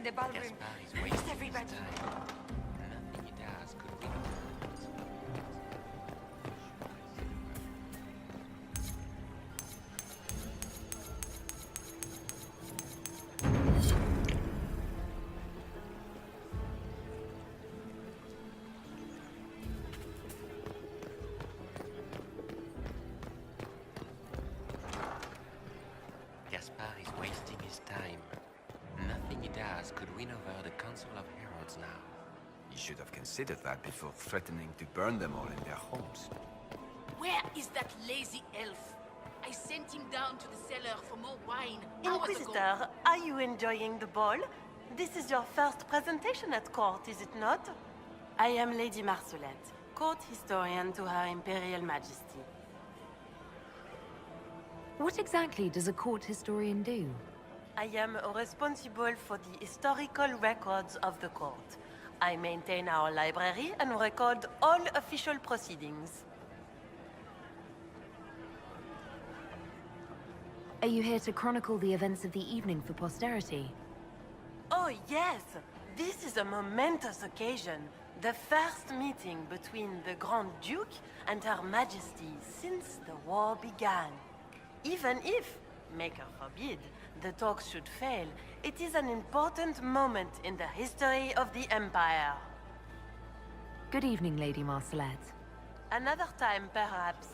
the ballroom. Where's everybody? Nothing it does could win. Is wasting his time. Nothing he does could win over the Council of Heralds now. You should have considered that before threatening to burn them all in their homes. Where is that lazy elf? I sent him down to the cellar for more wine hours ago. Inquisitor, are you enjoying the ball? This is your first presentation at court, is it not? I am Lady Marcelette, court historian to Her Imperial Majesty. What exactly does a court historian do? I am responsible for the historical records of the court. I maintain our library and record all official proceedings. Are you here to chronicle the events of the evening for posterity? Oh yes! This is a momentous occasion. The first meeting between the Grand Duke and Her Majesty since the war began. Even if, Maker forbid, the talks should fail, it is an important moment in the history of the Empire. Good evening, Lady Marcelette. Another time, perhaps.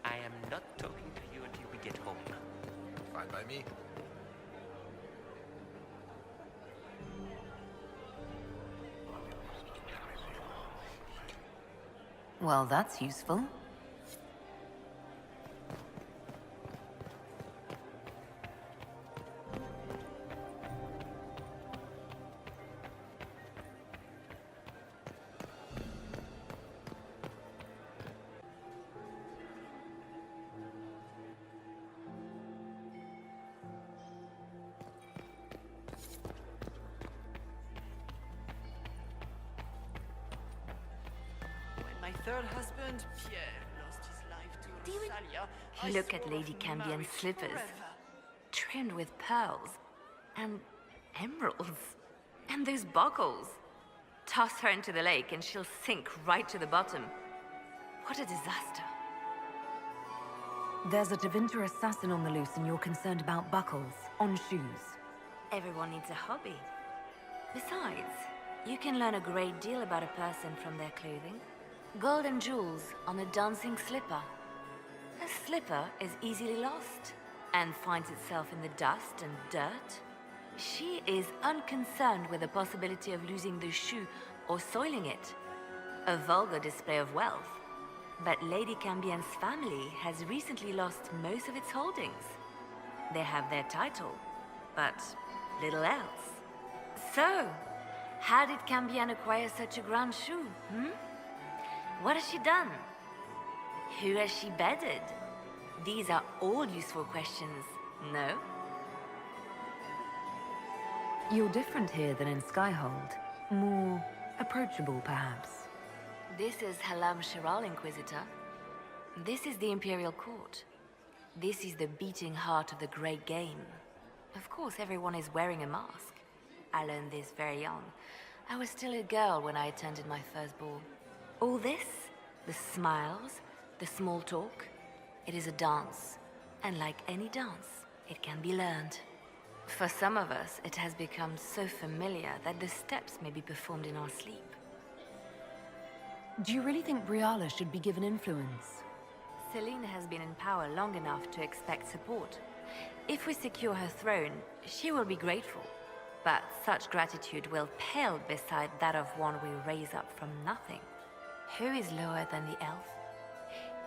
I am not talking to you until we get home. Fine by me. Well, that's useful. My third husband, Pierre, lost his life to Rosalia. Look at Lady Cambien's slippers. Trimmed with pearls. And emeralds. And those buckles. Toss her into the lake and she'll sink right to the bottom. What a disaster. There's a Tevinter assassin on the loose and you're concerned about buckles on shoes. Everyone needs a hobby. Besides, you can learn a great deal about a person from their clothing. Gold and jewels on a dancing slipper. A slipper is easily lost and finds itself in the dust and dirt. She is unconcerned with the possibility of losing the shoe or soiling it. A vulgar display of wealth. But Lady Cambien's family has recently lost most of its holdings. They have their title, but little else. So, how did Cambien acquire such a grand shoe, What has she done? Who has she bedded? These are all useful questions, no? You're different here than in Skyhold. More approachable, perhaps. This is Halam Shiral, Inquisitor. This is the Imperial Court. This is the beating heart of the Great Game. Of course, everyone is wearing a mask. I learned this very young. I was still a girl when I attended my first ball. All this, the smiles, the small talk, it is a dance. And like any dance, it can be learned. For some of us, it has become so familiar that the steps may be performed in our sleep. Do you really think Briala should be given influence? Celine has been in power long enough to expect support. If we secure her throne, she will be grateful. But such gratitude will pale beside that of one we raise up from nothing. Who is lower than the elf?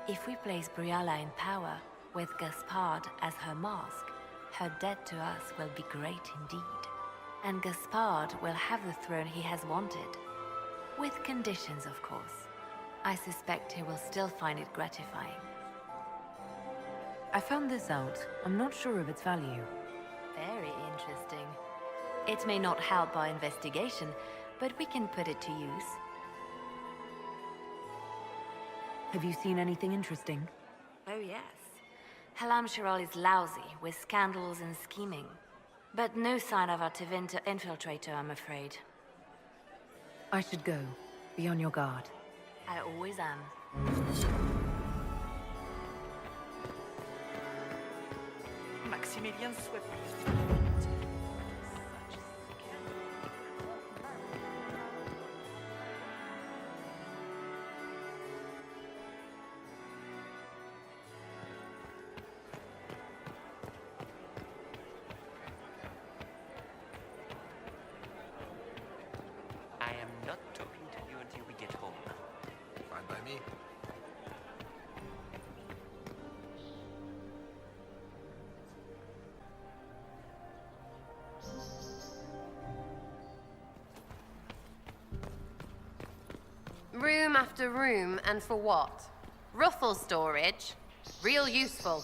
If we place Briala in power, with Gaspard as her mask, her debt to us will be great indeed. And Gaspard will have the throne he has wanted. With conditions, of course. I suspect he will still find it gratifying. I found this out. I'm not sure of its value. Very interesting. It may not help our investigation, but we can put it to use. Have you seen anything interesting? Oh yes. Halam Shiral is lousy, with scandals and scheming. But no sign of our Tevinter infiltrator, I'm afraid. I should go. Be on your guard. I always am. Maximilian swept I am not talking to you until we get home. Fine by me. Room after room, and for what? Ruffle storage? Real useful.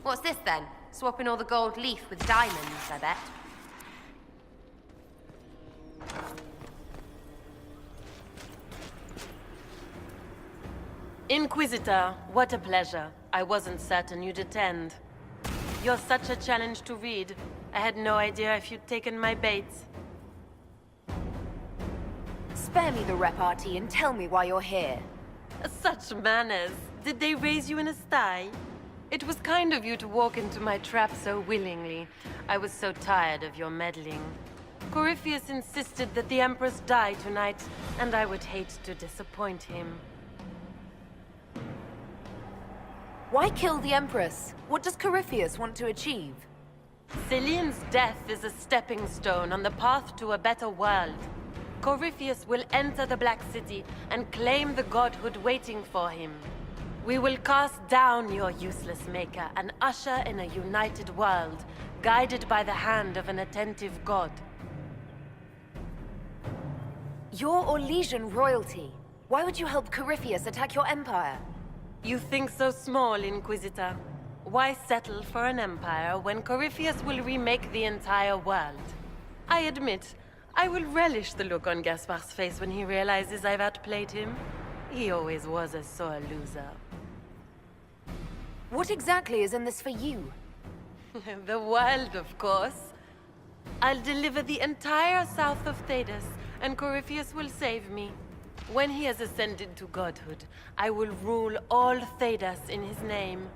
What's this then? Swapping all the gold leaf with diamonds, I bet. Inquisitor, what a pleasure. I wasn't certain you'd attend. You're such a challenge to read. I had no idea if you'd taken my bait. Spare me the repartee and tell me why you're here. Such manners. Did they raise you in a sty? It was kind of you to walk into my trap so willingly. I was so tired of your meddling. Corypheus insisted that the Empress die tonight, and I would hate to disappoint him. Why kill the Empress? What does Corypheus want to achieve? Celine's death is a stepping stone on the path to a better world. Corypheus will enter the Black City and claim the godhood waiting for him. We will cast down your useless maker and usher in a united world, guided by the hand of an attentive god. You're Orlesian royalty. Why would you help Corypheus attack your empire? You think so small, Inquisitor. Why settle for an empire when Corypheus will remake the entire world? I admit, I will relish the look on Gaspar's face when he realizes I've outplayed him. He always was a sore loser. What exactly is in this for you? The world, of course. I'll deliver the entire south of Thedas, and Corypheus will save me. When he has ascended to godhood, I will rule all Thedas in his name.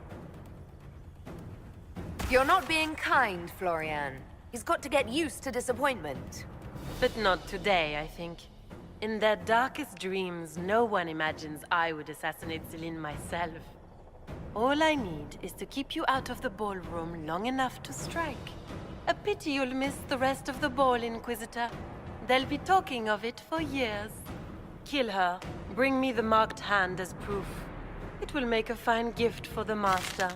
You're not being kind, Florian. He's got to get used to disappointment. But not today, I think. In their darkest dreams, no one imagines I would assassinate Celine myself. All I need is to keep you out of the ballroom long enough to strike. A pity you'll miss the rest of the ball, Inquisitor. They'll be talking of it for years. Kill her. Bring me the marked hand as proof. It will make a fine gift for the Master.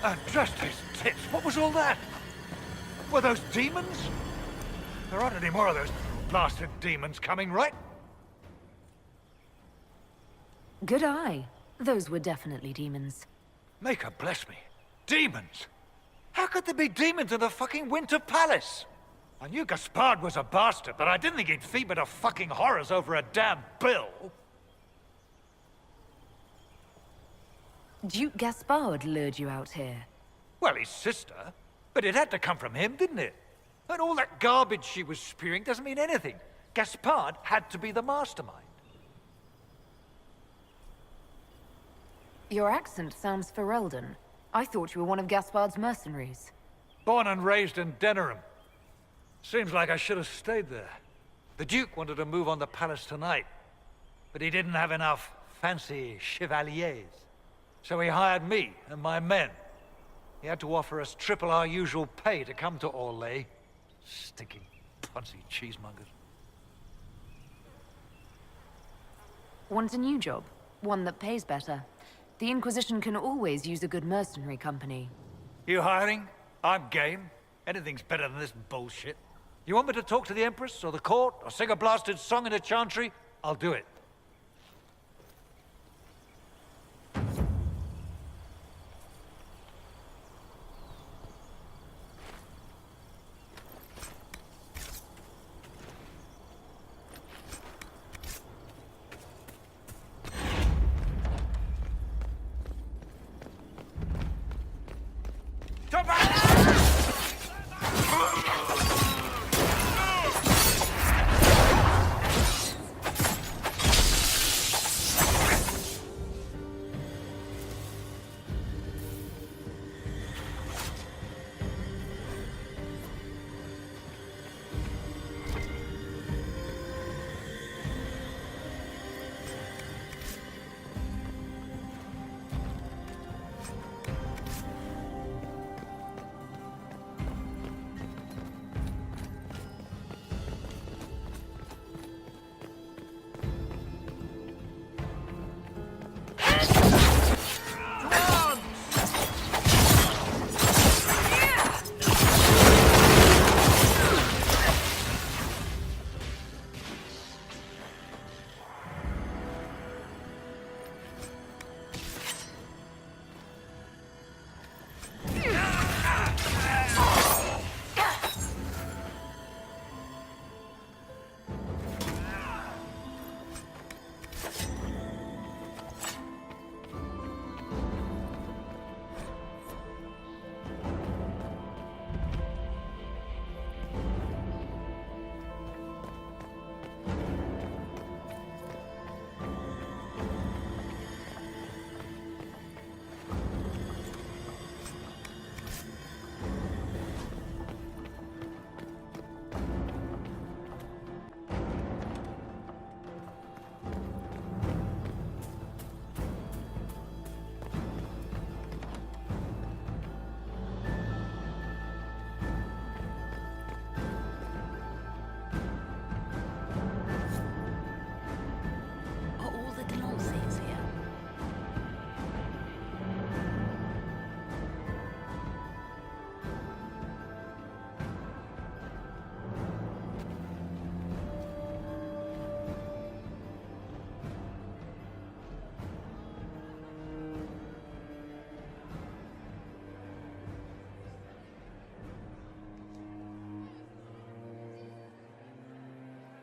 And just his tits, what was all that? Were those demons? There aren't any more of those blasted demons coming, right? Good eye. Those were definitely demons. Maker bless me. Demons? How could there be demons in the fucking Winter Palace? I knew Gaspard was a bastard, but I didn't think he'd feed me to fucking horrors over a damn bill. Duke Gaspard lured you out here. Well, his sister. But it had to come from him, didn't it? And all that garbage she was spewing doesn't mean anything. Gaspard had to be the mastermind. Your accent sounds Ferelden. I thought you were one of Gaspard's mercenaries. Born and raised in Denerim. Seems like I should have stayed there. The Duke wanted to move on the palace tonight, but he didn't have enough fancy chevaliers. So he hired me and my men. He had to offer us triple our usual pay to come to Orlais. Stinking, poncy cheesemongers. Want a new job? One that pays better? The Inquisition can always use a good mercenary company. You hiring? I'm game. Anything's better than this bullshit. You want me to talk to the Empress, or the court, or sing a blasted song in a chantry? I'll do it.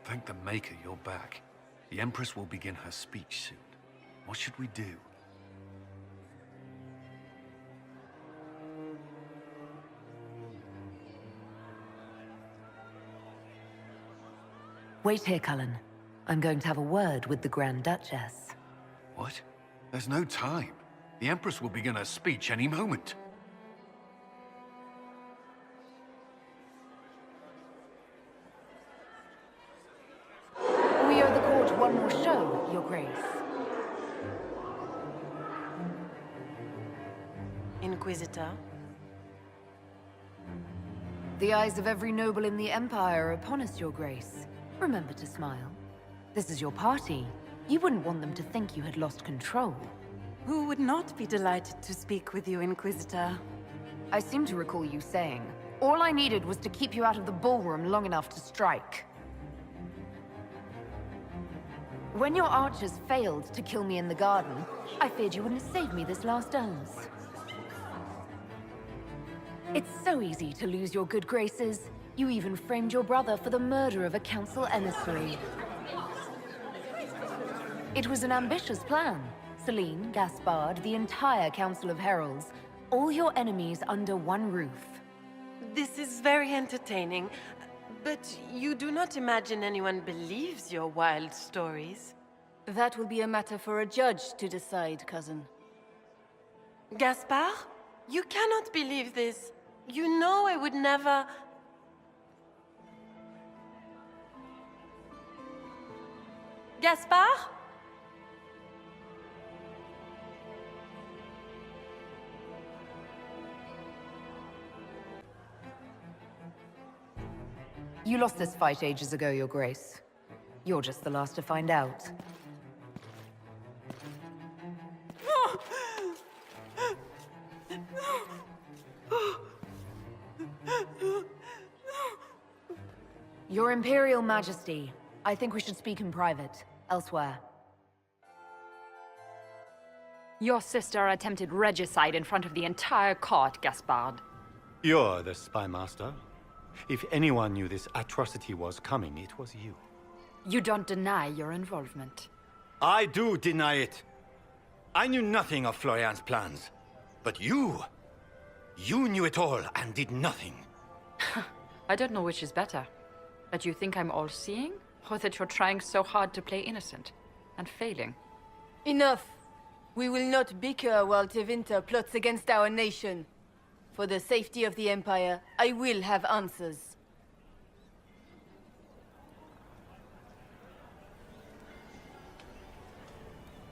Thank the Maker you're back. The Empress will begin her speech soon. What should we do? Wait here, Cullen. I'm going to have a word with the Grand Duchess. What? There's no time. The Empress will begin her speech any moment. We owe the court one more show, Your Grace. Inquisitor? The eyes of every noble in the Empire are upon us, Your Grace. Remember to smile. This is your party. You wouldn't want them to think you had lost control. Who would not be delighted to speak with you, Inquisitor? I seem to recall you saying, all I needed was to keep you out of the ballroom long enough to strike. When your archers failed to kill me in the garden, I feared you wouldn't save me this last dance. It's so easy to lose your good graces. You even framed your brother for the murder of a council emissary. It was an ambitious plan. Celine, Gaspard, the entire Council of Heralds, all your enemies under one roof. This is very entertaining, but you do not imagine anyone believes your wild stories. That will be a matter for a judge to decide, cousin. Gaspard? You cannot believe this. You know I would never... Gaspard? You lost this fight ages ago, Your Grace. You're just the last to find out. Your Imperial Majesty, I think we should speak in private, elsewhere. Your sister attempted regicide in front of the entire court, Gaspard. You're the spy master. If anyone knew this atrocity was coming, it was you. You don't deny your involvement. I do deny it. I knew nothing of Florian's plans. But you knew it all and did nothing. I don't know which is better. That you think I'm all-seeing, or that you're trying so hard to play innocent, and failing. Enough! We will not bicker while Tevinter plots against our nation. For the safety of the Empire, I will have answers.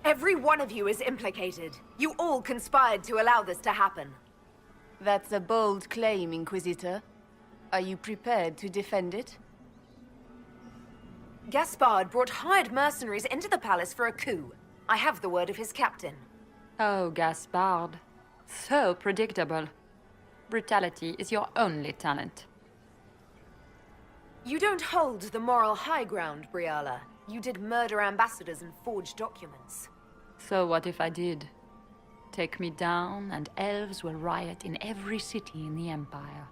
Every one of you is implicated. You all conspired to allow this to happen. That's a bold claim, Inquisitor. Are you prepared to defend it? Gaspard brought hired mercenaries into the palace for a coup. I have the word of his captain. Oh, Gaspard. So predictable. Brutality is your only talent. You don't hold the moral high ground, Briala. You did murder ambassadors and forge documents. So what if I did? Take me down, and elves will riot in every city in the Empire.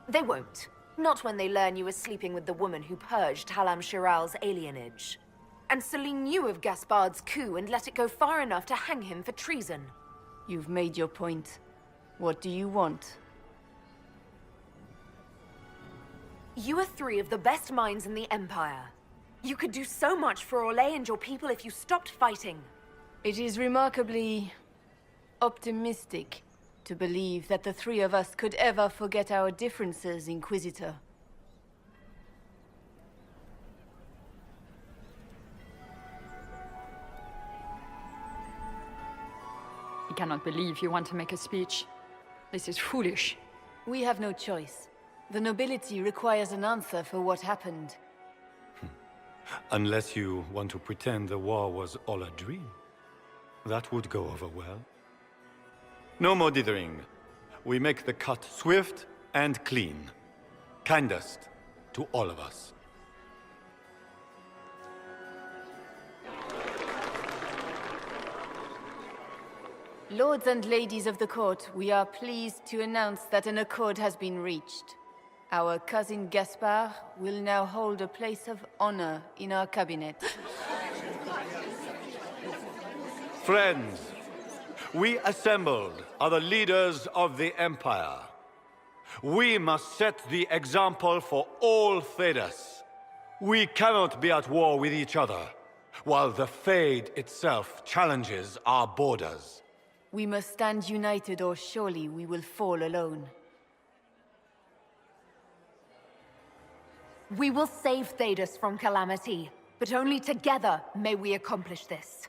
They won't. Not when they learn you were sleeping with the woman who purged Halam Shiral's alienage. And Celine knew of Gaspard's coup and let it go far enough to hang him for treason. You've made your point. What do you want? You are three of the best minds in the Empire. You could do so much for Orlais and your people if you stopped fighting. It is remarkably optimistic to believe that the three of us could ever forget our differences, Inquisitor. I cannot believe you want to make a speech. This is foolish. We have no choice. The nobility requires an answer for what happened. Unless you want to pretend the war was all a dream. That would go over well. No more dithering. We make the cut swift and clean. Kindest to all of us. Lords and ladies of the court, we are pleased to announce that an accord has been reached. Our cousin Gaspard will now hold a place of honor in our cabinet. Friends, we assembled are the leaders of the Empire. We must set the example for all Thedas. We cannot be at war with each other, while the Fade itself challenges our borders. We must stand united, or surely we will fall alone. We will save Thedas from calamity, but only together may we accomplish this.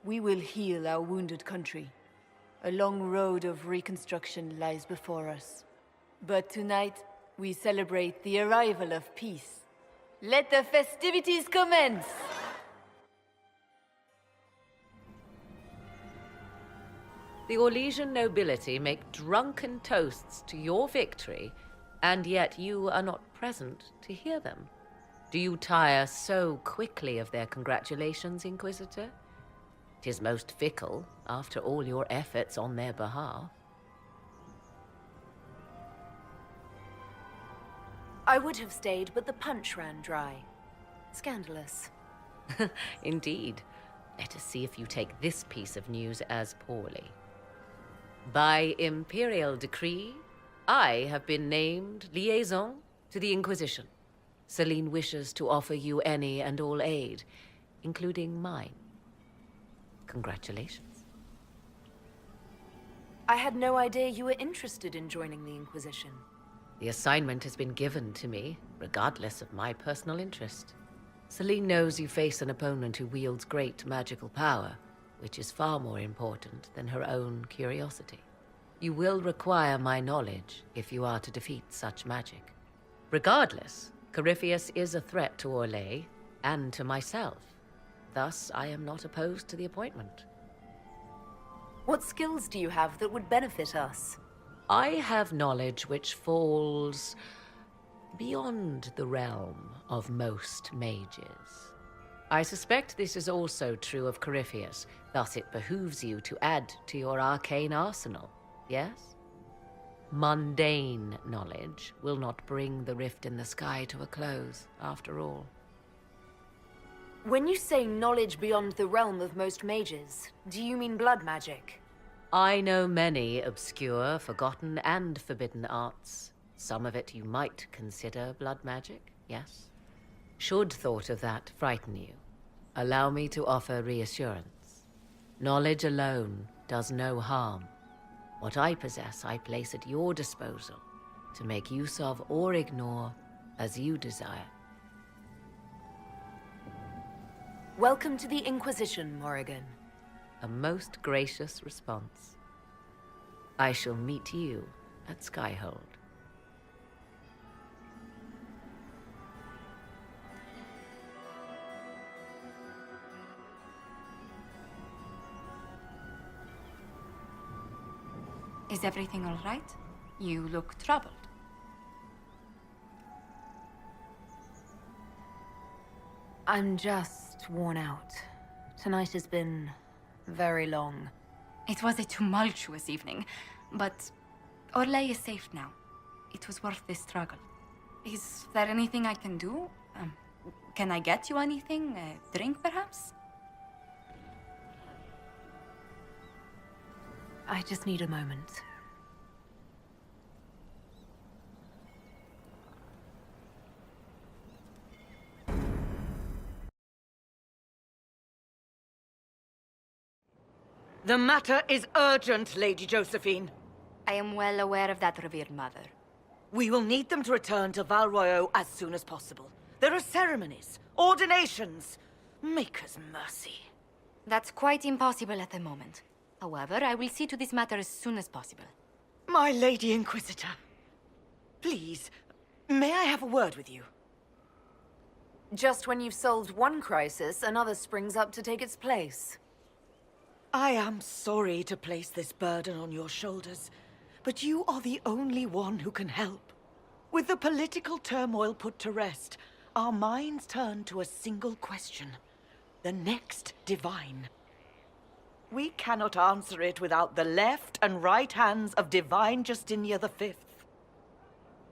We will heal our wounded country. A long road of reconstruction lies before us. But tonight, we celebrate the arrival of peace. Let the festivities commence! The Orlesian nobility make drunken toasts to your victory, and yet you are not present to hear them. Do you tire so quickly of their congratulations, Inquisitor? 'Tis most fickle, after all your efforts on their behalf. I would have stayed, but the punch ran dry. Scandalous. Indeed. Let us see if you take this piece of news as poorly. By imperial decree, I have been named liaison to the Inquisition. Celine wishes to offer you any and all aid, including mine. Congratulations. I had no idea you were interested in joining the Inquisition. The assignment has been given to me, regardless of my personal interest. Celine knows you face an opponent who wields great magical power, which is far more important than her own curiosity. You will require my knowledge if you are to defeat such magic. Regardless, Corypheus is a threat to Orlais and to myself. Thus, I am not opposed to the appointment. What skills do you have that would benefit us? I have knowledge which falls beyond the realm of most mages. I suspect this is also true of Corypheus, thus it behooves you to add to your arcane arsenal, yes? Mundane knowledge will not bring the rift in the sky to a close, after all. When you say knowledge beyond the realm of most mages, do you mean blood magic? I know many obscure, forgotten, and forbidden arts. Some of it you might consider blood magic, yes? Should thought of that frighten you, allow me to offer reassurance. Knowledge alone does no harm. What I possess, I place at your disposal to make use of or ignore as you desire. Welcome to the Inquisition, Morrigan. A most gracious response. I shall meet you at Skyhold. Is everything all right? You look troubled. I'm just worn out. Tonight has been very long. It was a tumultuous evening, but Orlais is safe now. It was worth the struggle. Is there anything I can do? Can I get you anything? A drink, perhaps? I just need a moment. The matter is urgent, Lady Josephine. I am well aware of that, revered mother. We will need them to return to Val Royeaux as soon as possible. There are ceremonies, ordinations. Make us mercy. That's quite impossible at the moment. However, I will see to this matter as soon as possible. My Lady Inquisitor, please, may I have a word with you? Just when you've solved one crisis, another springs up to take its place. I am sorry to place this burden on your shoulders, but you are the only one who can help. With the political turmoil put to rest, our minds turn to a single question. The next divine. We cannot answer it without the left and right hands of Divine Justinia V.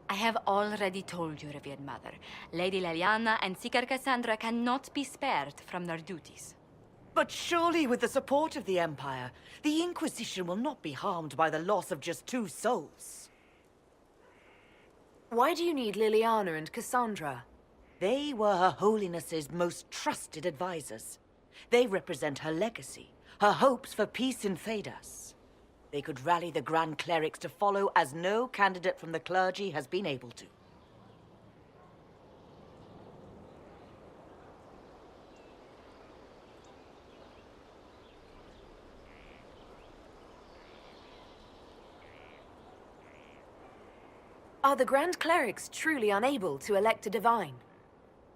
I have already told you, revered mother. Lady Leliana and Seeker Cassandra cannot be spared from their duties. But surely with the support of the Empire, the Inquisition will not be harmed by the loss of just 2 souls. Why do you need Liliana and Cassandra? They were Her Holiness's most trusted advisors. They represent her legacy, her hopes for peace in Thedas. They could rally the Grand Clerics to follow as no candidate from the clergy has been able to. Are the Grand Clerics truly unable to elect a divine?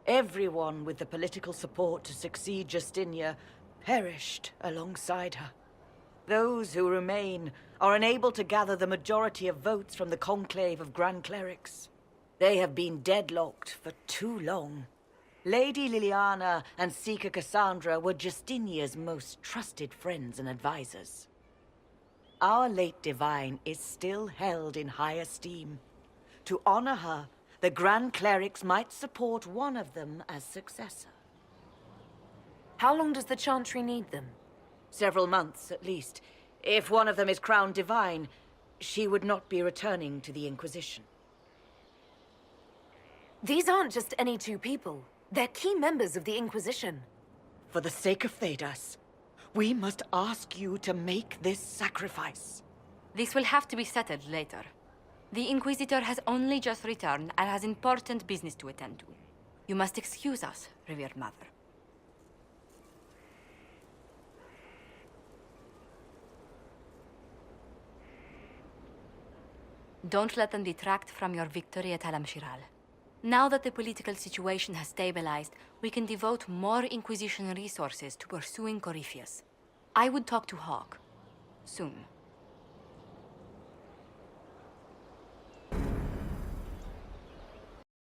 Everyone with the political support to succeed Justinia perished alongside her. Those who remain are unable to gather the majority of votes from the conclave of Grand Clerics. They have been deadlocked for too long. Lady Liliana and Seeker Cassandra were Justinia's most trusted friends and advisors. Our late divine is still held in high esteem. To honor her, the Grand Clerics might support one of them as successor. How long does the Chantry need them? Several months, at least. If one of them is crowned divine, she would not be returning to the Inquisition. These aren't just any two people. They're key members of the Inquisition. For the sake of Thedas, we must ask you to make this sacrifice. This will have to be settled later. The Inquisitor has only just returned and has important business to attend to. You must excuse us, revered mother. Don't let them detract from your victory at Alam-Shiral. Now that the political situation has stabilized, we can devote more Inquisition resources to pursuing Corypheus. I would talk to Hawk. Soon.